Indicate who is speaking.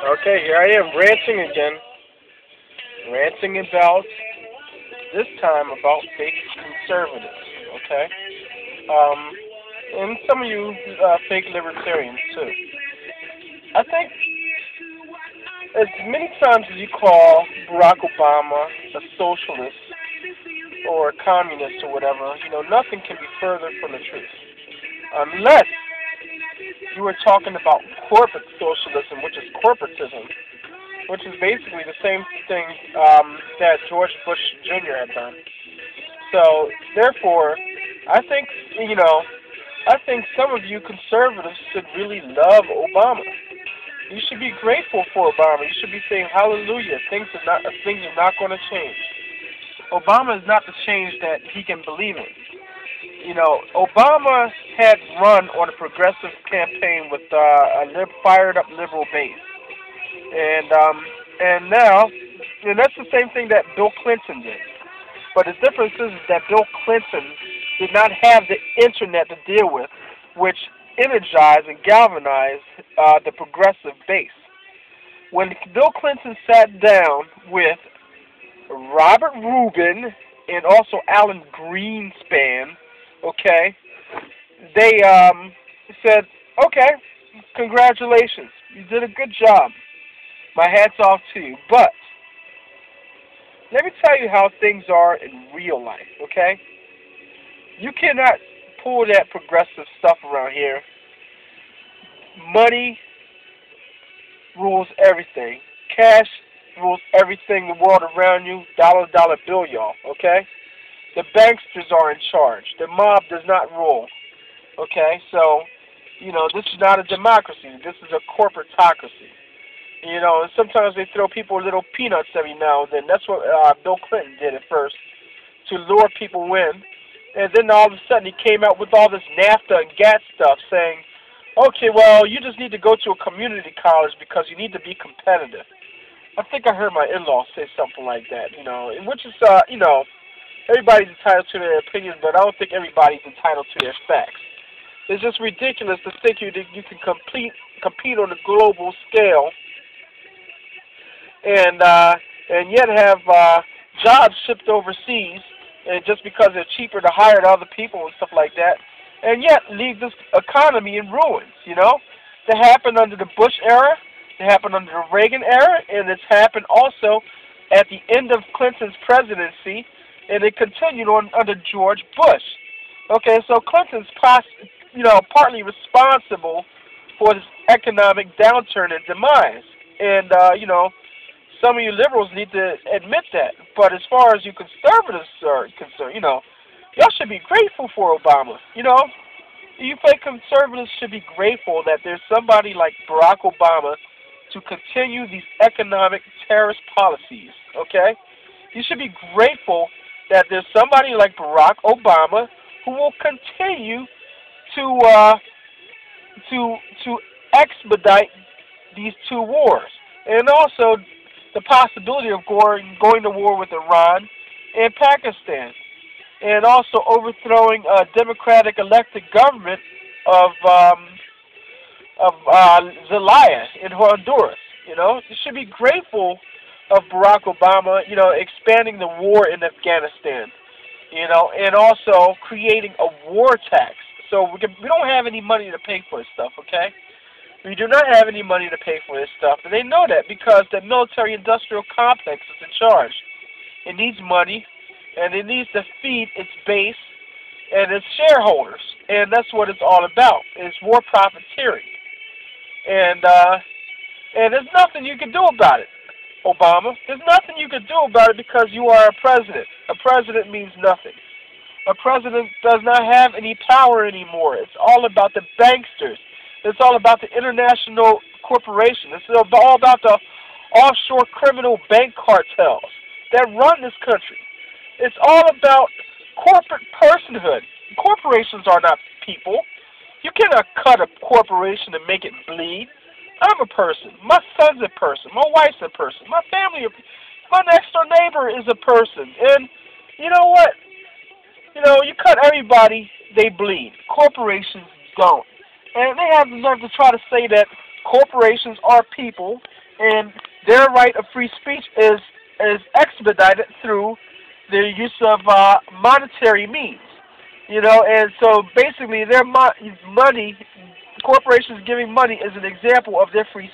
Speaker 1: Okay, here I am ranting again. Ranting about, this time about fake conservatives, okay? And some of you fake libertarians too. I think as many times as you call Barack Obama a socialist or a communist or whatever, nothing can be further from the truth. Unless you were talking about corporate socialism, which is corporatism, which is basically the same thing that George Bush Jr. had done. So, therefore, I think, I think some of you conservatives should really love Obama. You should be grateful for Obama. You should be saying, hallelujah, things are not going to change. Obama is not the change that he can believe in. Obama had run on a progressive campaign with a fired up liberal base. And now, and that's the same thing that Bill Clinton did. But the difference is that Bill Clinton did not have the internet to deal with, which energized and galvanized the progressive base. When Bill Clinton sat down with Robert Rubin and also Alan Greenspan, okay, they said, okay, congratulations, you did a good job. My hat's off to you. But let me tell you how things are in real life, okay? You cannot pull that progressive stuff around here. Money rules everything. Cash rules everything in the world around you. Dollar bill, y'all, okay? The banksters are in charge. The mob does not rule, okay? So, this is not a democracy. This is a corporatocracy. And sometimes they throw people little peanuts every now and then. That's what Bill Clinton did at first, to lure people in. And then all of a sudden he came out with all this NAFTA and GATT stuff saying, okay, well, you just need to go to a community college because you need to be competitive. I think I heard my in-laws say something like that, which is, everybody's entitled to their opinion, but I don't think everybody's entitled to their facts. It's just ridiculous to think you can compete on a global scale and yet have jobs shipped overseas, and just because they're cheaper to hire to other people and stuff like that, and yet leave this economy in ruins, That happened under the Bush era, it happened under the Reagan era, and it's happened also at the end of Clinton's presidency, and it continued on under George Bush. Okay, so Clinton's partly responsible for this economic downturn and demise. And, some of you liberals need to admit that. But as far as you conservatives are concerned, y'all should be grateful for Obama. You think conservatives should be grateful that there's somebody like Barack Obama to continue these economic terrorist policies, okay? You should be grateful that there's somebody like Barack Obama who will continue to expedite these two wars. And also the possibility of going to war with Iran and Pakistan, and also overthrowing a democratic elected government of Zelaya in Honduras. You should be grateful of Barack Obama, expanding the war in Afghanistan, and also creating a war tax. So we don't have any money to pay for this stuff, okay? We do not have any money to pay for this stuff, and they know that because the military-industrial complex is in charge. It needs money, and it needs to feed its base and its shareholders, and that's what it's all about. It's war profiteering, and there's nothing you can do about it, Obama. There's nothing you can do about it because you are a president. A president means nothing. A president does not have any power anymore. It's all about the banksters. It's all about the international corporation. It's all about the offshore criminal bank cartels that run this country. It's all about corporate personhood. Corporations are not people. You cannot cut a corporation and make it bleed. I'm a person. My son's a person. My wife's a person. My family, my next door neighbor is a person. And you know what? You cut everybody, they bleed. Corporations don't. And they have the nerve to try to say that corporations are people and their right of free speech is expedited through the use of monetary means. And so basically their money, corporations giving money is an example of their free